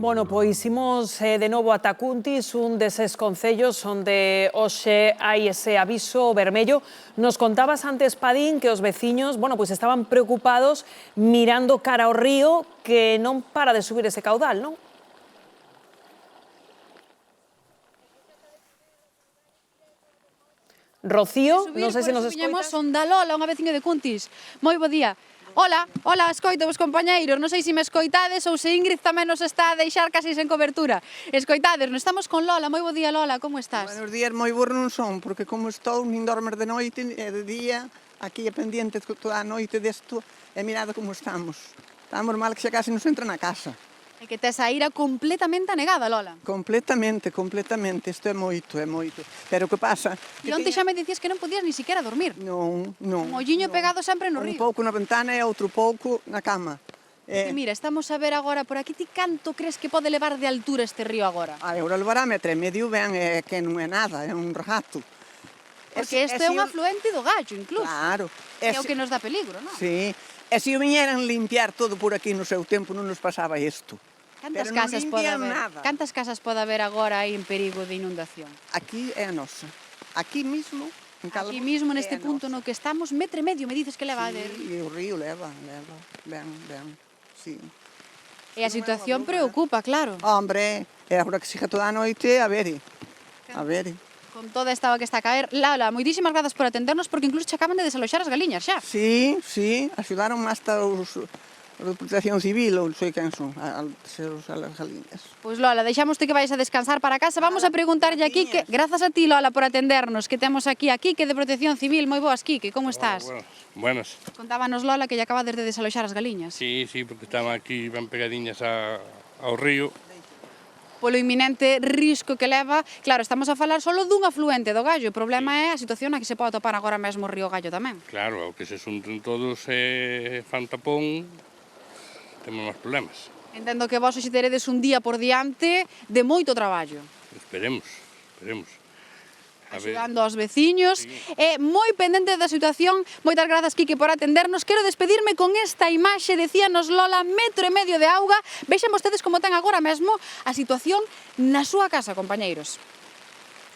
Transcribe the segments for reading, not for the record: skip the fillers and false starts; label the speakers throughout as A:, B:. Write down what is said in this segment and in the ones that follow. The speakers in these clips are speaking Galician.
A: Bueno, pois imos de novo ata Cuntis, un deses concellos onde hoxe hai ese aviso vermello. Nos contabas antes, Padín, que os veciños, bueno, pois estaban preocupados mirando cara ao río que non para de subir ese caudal, non? Rocío, non sei se nos escoitas.
B: Son da Lola, unha veciña de Cuntis. Moi bo día. Hola, escoito vos compañeiros, non sei se me escoitades ou se Ingrid tamén nos está a deixar casi sen cobertura. Escoitades, non estamos con Lola, moi bo día Lola, como estás?
C: Buenos días, moi burro non son, porque como estou, nin dormes de noite e de día, aquí é pendiente toda a noite desto, e mirado como estamos. Estamos mal que xa casi nos entra na casa.
B: É que tes a ira completamente anegada, Lola.
C: Completamente, isto é moito. Pero o que pasa?
B: E onte xa me dicías que non podías ni siquiera dormir.
C: Non.
B: Un olliño pegado sempre no río.
C: Un pouco na ventana e outro pouco na cama.
B: E mira, estamos a ver agora por aquí, ti canto crees que pode levar de altura este río agora?
C: Agora levará metro e medio ben, que non é nada, é un regato.
B: Porque este é un afluente do Gallo, incluso.
C: Claro.
B: Que é o que nos dá peligro, non?
C: Sí. E se o viñeran limpiar todo por aquí no seu tempo, non nos pasaba isto.
B: Cantas
C: Pero non
B: casas pode
C: limpian
B: haber?
C: nada.
B: Cantas casas pode haber agora aí en perigo de inundación?
C: Aquí é a nosa. Aquí mismo, en Calvo.
B: Aquí mismo neste punto no que estamos, metro e medio, me dices que leva de...
C: E o río leva, ben, sí.
B: E a situación preocupa, claro.
C: Hombre, é agora que siga toda a noite, a ver.
B: Con toda esta agua que está a caer. Lola, moitísimas grazas por atendernos, porque incluso che acaban de desaloxar as galiñas xa.
C: Sí, axudaron hasta os de Protección Civil, ou non sei quen son, as galiñas.
B: Pois Lola, deixamoste que vais a descansar para casa. Vamos a preguntarlle a Quique, grazas a ti Lola por atendernos, que temos aquí a Quique de Protección Civil. Moi boas, Quique, como estás?
D: Buenas.
B: Contábanos Lola que lle acaba de desaloxar as galiñas.
D: Sí, porque estaban aquí ben pegadiñas ao río.
B: Polo inminente risco que leva, claro, estamos a falar solo dun afluente do Gallo. O problema é a situación na que se pode atopar agora mesmo o río Gallo tamén.
D: Claro, ao que se xunten todos e fan tapón, temos máis problemas.
B: Entendo que vos hoxe teredes un día por diante de moito traballo.
D: Esperemos.
B: Axudando aos veciños, e moi pendente da situación. Moitas grazas, Quique, por atendernos. Quero despedirme con esta imaxe, decíanos Lola, metro e medio de auga. Vexan vostedes como ten agora mesmo a situación na súa casa, compañeiros.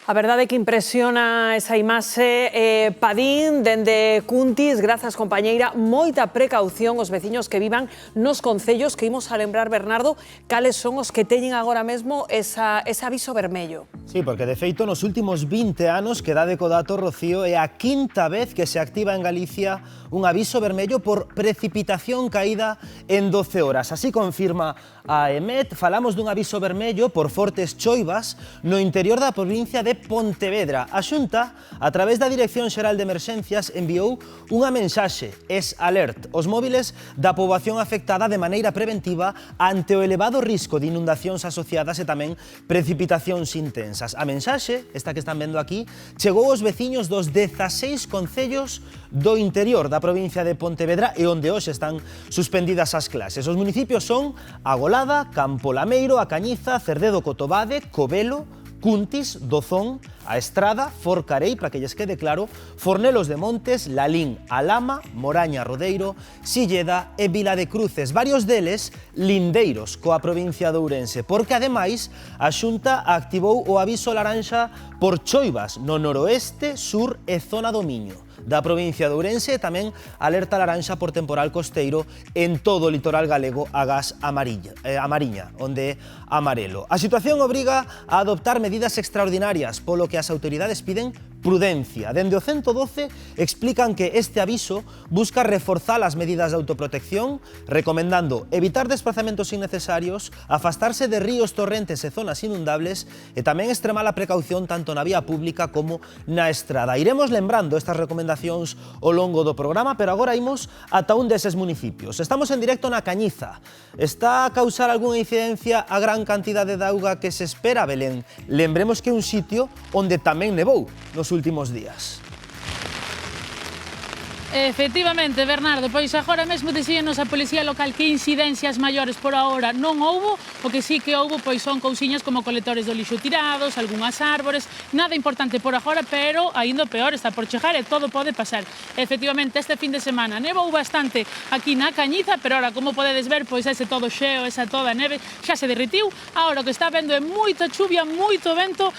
A: A verdade é que impresiona esa imaxe. Padín, dende Cuntis, grazas, compañeira, moita precaución os veciños que vivan nos concellos, que imos a lembrar, Bernardo, cales son os que teñen agora mesmo ese aviso vermello.
E: Sí, porque de feito nos últimos 20 anos, que dade co dato, Rocío, é a quinta vez que se activa en Galicia un aviso vermello por precipitación caída en 12 horas. Así confirma a EMET. Falamos dun aviso vermello por fortes choivas no interior da provincia de Pontevedra. A Xunta, a través da Dirección Xeral de Emerxencias, enviou unha mensaxe, S-Alert, aos móviles da poboación afectada de maneira preventiva ante o elevado risco de inundacións asociadas e tamén precipitacións intensas. A mensaxe, esta que están vendo aquí, chegou aos veciños dos 16 concellos do interior da provincia de Pontevedra e onde hoxe están suspendidas as clases. Os municipios son Agolada, Campo Lameiro, A Cañiza, Cerdedo Cotobade, Covelo, Cuntis, Dozón, A Estrada, Forcarei, para que lles quede claro, Fornelos de Montes, Lalín, Alama, Moraña, Rodeiro, Silleda e Vila de Cruces, varios deles lindeiros coa provincia de Ourense, porque ademais a Xunta activou o aviso laranxa por choivas no noroeste, sur e zona do Miño da provincia de Ourense e tamén alerta laranxa por temporal costeiro en todo o litoral galego agás a Mariña, onde é amarelo. A situación obriga a adoptar medidas extraordinarias, polo que as autoridades piden prudencia. Dende o 112 explican que este aviso busca reforzar as medidas de autoprotección, recomendando evitar desplazamentos innecesarios, afastarse de ríos, torrentes e zonas inundables e tamén extremar a precaución tanto na vía pública como na estrada. Iremos lembrando estas recomendacións ao longo do programa, pero agora imos ata un deses municipios. Estamos en directo na Cañiza. Está a causar algunha incidencia a gran cantidade de auga que se espera, Belén? Lembremos que é un sitio onde tamén nevou nos últimos días.
F: Efectivamente, Bernardo, pois agora mesmo dixíanos a Policía Local que incidencias maiores por ahora non houbo, o que sí que houbo pois son cousiñas como colectores do lixo tirados, algunhas árbores, nada importante por agora, pero aínda peor está por chegar e todo pode pasar. Efectivamente, este fin de semana nevou bastante aquí na Cañiza, pero ahora, como podedes ver, pois ese todo xeo, esa toda neve, xa se derretiu. Ahora o que está vendo é moita chuvia, moito vento,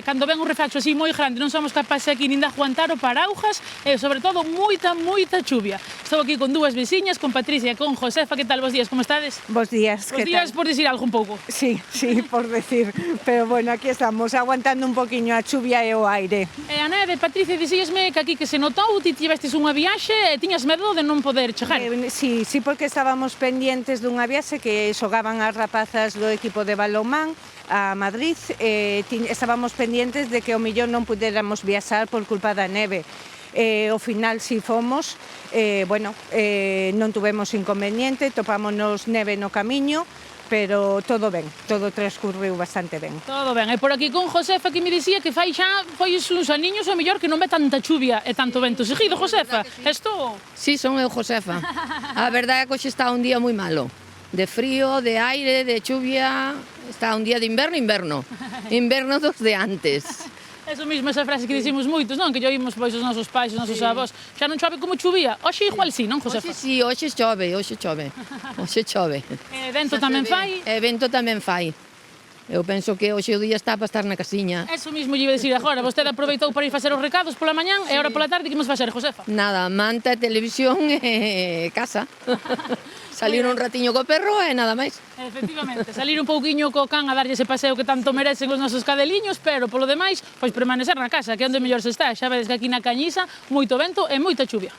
F: cando ven un refraxo así moi grande, non somos capaces aquí nin de aguantar o paraujas, e sobre todo moita chuvia. Estou aquí con dúas veciñas, con Patricia e con Josefa. Que tal, bos días, como estades?
G: Bos días,
F: Bos días por dicir algo un pouco.
G: Sí, por decir, pero bueno, aquí estamos, aguantando un poquinho a chuvia e o aire.
F: E a neve, Patricia, dixíasme que aquí que se notou, ti tivestes unha viaxe e tiñas medo de non poder chegar.
G: Sí, porque estábamos pendientes dunha viaxe que xogaban as rapazas do equipo de balonmán a Madrid, estábamos pendientes de que o millón non pudéramos viaxar por culpa da neve. Ao final si fomos, non tuvemos inconveniente, topámonos neve no camiño, pero todo ben, todo transcurriu bastante ben.
F: Todo ben, e por aquí con Josefa que me dicía que fai xa uns aniños o mellor que non ve tanta chuvia e tanto vento seguido. Josefa, esto?
H: Sí, son eu, Josefa. A verdade é que hoxe está un día moi malo. De frío, de aire, de chuvia, está un día de inverno dos de antes.
F: Eso mesmo, esa frase que dicimos moitos, non? Que yo oímos pois os nosos pais, os nosos avós. Xa non chove como chovía. Hoxe igual sí, non, Josefa?
H: Hoxe sí, hoxe chove.
F: E vento tamén fai?
H: E vento tamén fai. Eu penso que hoxe o día está para estar na casiña.
F: Eso mesmo lle iba a dicir agora. Vostede aproveitou para ir facer os recados pola mañán e agora pola tarde que imos facer, Josefa?
H: Nada, manta, televisión e casa. Salir un ratiño co perro e nada máis.
F: Efectivamente, salir un pouquiño co can a darlle ese paseo que tanto merecen os nosos cadeliños, pero polo demais, pois permanecer na casa, que é onde mellor se está. Xa vedes que aquí na Cañiza, moito vento e moita chuvia.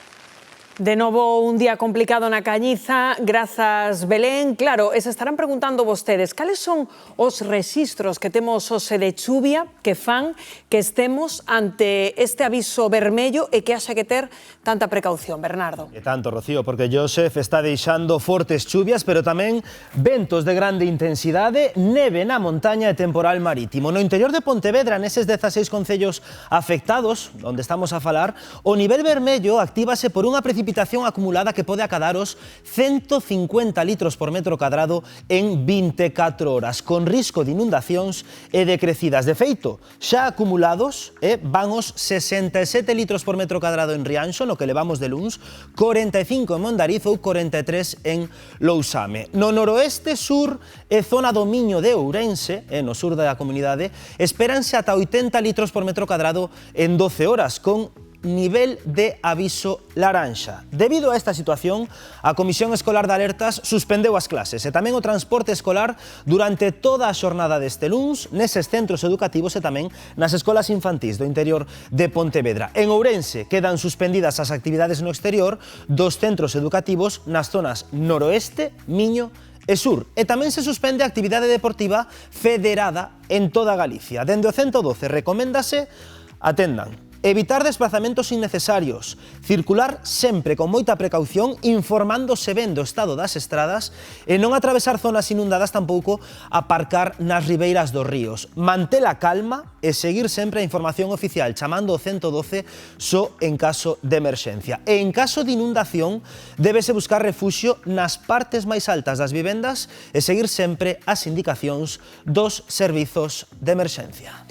A: De novo un día complicado na Cañiza, grazas Belén. Claro, e se estarán preguntando vostedes cales son os rexistros que temos hoxe de chuvia que fan que estemos ante este aviso vermello e que haxa que ter tanta precaución, Bernardo.
E: E tanto, Rocío, porque Joseph está deixando fortes chuvias, pero tamén ventos de grande intensidade, neve na montaña e temporal marítimo. No interior de Pontevedra, neses 16 concellos afectados, onde estamos a falar, o nivel vermello actívase por unha precipitación acumulada que pode acadaros 150 litros por metro cadrado en 24 horas, con risco de inundacións e de crecidas. De feito, xa acumulados van os 67 litros por metro cadrado en Rianxo, no que levamos de luns, 45 en Mondariz ou 43 en Lousame. No noroeste, sur e zona do Miño de Ourense, no sur da comunidade, espéranse ata 80 litros por metro cadrado en 12 horas, con nivel de aviso laranxa. Debido a esta situación, a Comisión Escolar de Alertas suspendeu as clases e tamén o transporte escolar durante toda a xornada deste luns neses centros educativos e tamén nas escolas infantís do interior de Pontevedra. En Ourense quedan suspendidas as actividades no exterior dos centros educativos nas zonas noroeste, Miño e sur. E tamén se suspende a actividade deportiva federada en toda Galicia. Dende o 112 recoméndase, atendan, evitar desplazamentos innecesarios, circular sempre con moita precaución, informándose ben do estado das estradas e non atravesar zonas inundadas, tampouco aparcar nas ribeiras dos ríos. Manter a calma e seguir sempre a información oficial, chamando o 112 só en caso de emerxencia. E en caso de inundación, débese buscar refuxio nas partes máis altas das vivendas e seguir sempre as indicacións dos servizos de emerxencia.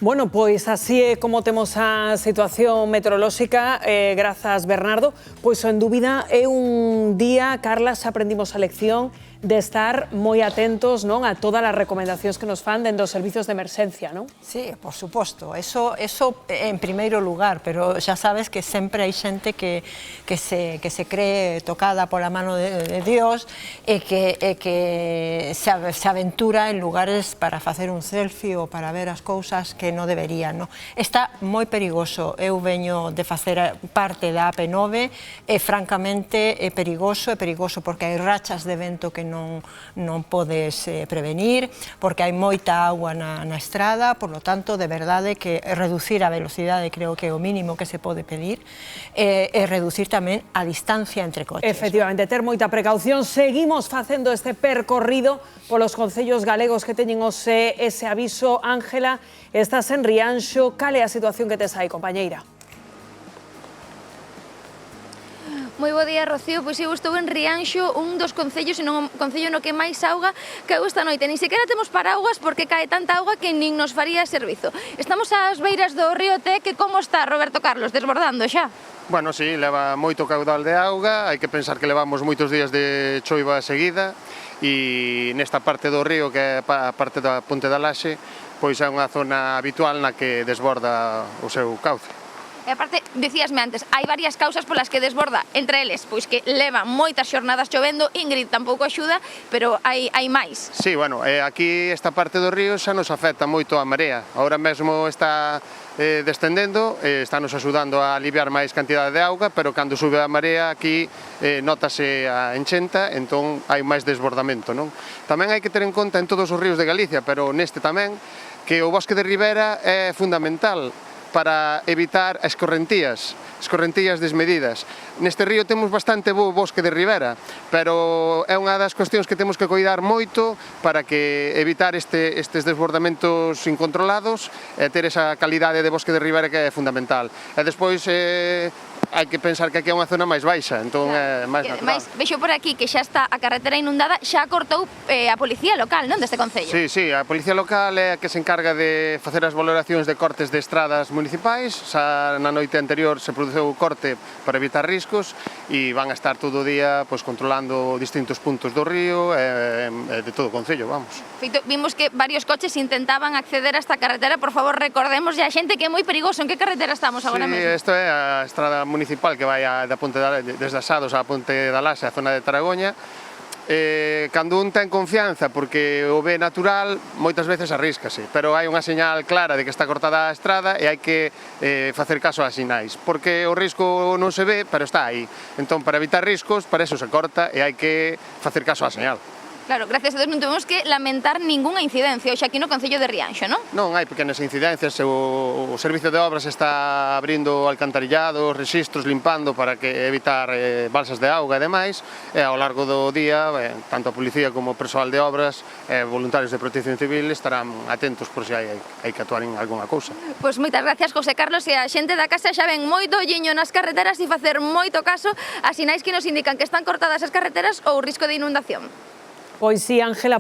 A: Bueno, pois así é como temos a situación meteorolóxica, grazas Bernardo. Pois en dúbida é un día, Carla, xa aprendimos a lección de estar moi atentos, non, a todas as recomendacións que nos fan dentro dos servizos de emerxencia, non?
I: Sí, por suposto, eso en primeiro lugar, pero xa sabes que sempre hai xente que se cree tocada pola mano de Dios e que se aventura en lugares para facer un selfie ou para ver as cousas que non deberían, non? Está moi perigoso, eu veño de facer parte da AP9 e francamente é perigoso porque hai rachas de vento que non podes prevenir, porque hai moita agua na estrada, por lo tanto, de verdade que reducir a velocidade creo que é o mínimo que se pode pedir e reducir tamén a distancia entre coches.
A: Efectivamente, ter moita precaución. Seguimos facendo este percorrido polos concellos galegos que teñen ese aviso. Ángela, estás en Rianxo, cal é a situación que tes aí, compañeira?
J: Moi bo día, Rocío. Pois eu estou en Rianxo, un dos concellos, e non o concello no que máis auga caeu esta noite. Nin sequera temos paraugas porque cae tanta auga que nin nos faría servizo. Estamos ás beiras do río Té, que como está, Roberto Carlos, desbordando xa?
K: Bueno, sí, leva moito caudal de auga, hai que pensar que levamos moitos días de choiva seguida e nesta parte do río, que é a parte da Ponte da Laxe, pois é unha zona habitual na que desborda o seu cauce.
J: E aparte, dicíasme antes, hai varias causas polas que desborda, entre eles, pois que leva moitas xornadas chovendo, Ingrid tampouco axuda, pero hai máis.
K: Sí, bueno, aquí esta parte do río xa nos afecta moito a marea. Ahora mesmo está descendendo, está nos axudando a aliviar máis cantidade de auga, pero cando sube a marea aquí notase a enchenta, entón hai máis desbordamento, non? Tamén hai que ter en conta en todos os ríos de Galicia, pero neste tamén, que o bosque de ribera é fundamental para evitar as escorrentías desmedidas. Neste río temos bastante bo bosque de ribera, pero é unha das cuestións que temos que coidar moito para que evitar estes desbordamentos incontrolados e ter esa calidade de bosque de ribera que é fundamental. E despois hai que pensar que aquí é unha zona máis baixa, entón é máis natural.
J: Vexo por aquí que xa está a carretera inundada, xa cortou a policía local, non, deste concello?
K: Sí, a policía local é a que se encarga de facer as valoracións de cortes de estradas municipais. Xa na noite anterior se produceu o corte para evitar riscos e van a estar todo o día controlando distintos puntos do río e de todo o concello, vamos.
J: Feito, vimos que varios coches intentaban acceder a esta carretera, por favor, recordemos a xente que é moi perigoso. En que carretera estamos agora mesmo?
K: Sí, isto é a estrada municipal que vai da Ponte desde Asados á Ponte da Laxe, a zona de Taragoña. Cando un ten confianza porque o ve natural, moitas veces arríscase, pero hai unha señal clara de que está cortada a estrada e hai que facer caso ás sinais, porque o risco non se ve, pero está aí. Entón, para evitar riscos, para eso se corta e hai que facer caso á señal.
J: Claro, gracias a Deus non temos que lamentar ningunha incidencia hoxe aquí no concello de Rianxo, non?
K: Non, hai pequenas incidencias, o servicio de obras está abrindo alcantarillados, rexistros, limpando para que evitar balsas de auga e demais, e ao largo do día, tanto a policía como o persoal de obras e voluntarios de protección civil estarán atentos por se hai que actuar en algunha cousa.
J: Pois moitas gracias, José Carlos, e a xente da casa xa ven moito olliño nas carreteras e facer moito caso a sinais que nos indican que están cortadas as carreteras ou risco de inundación.
A: Pois sí, Ángela.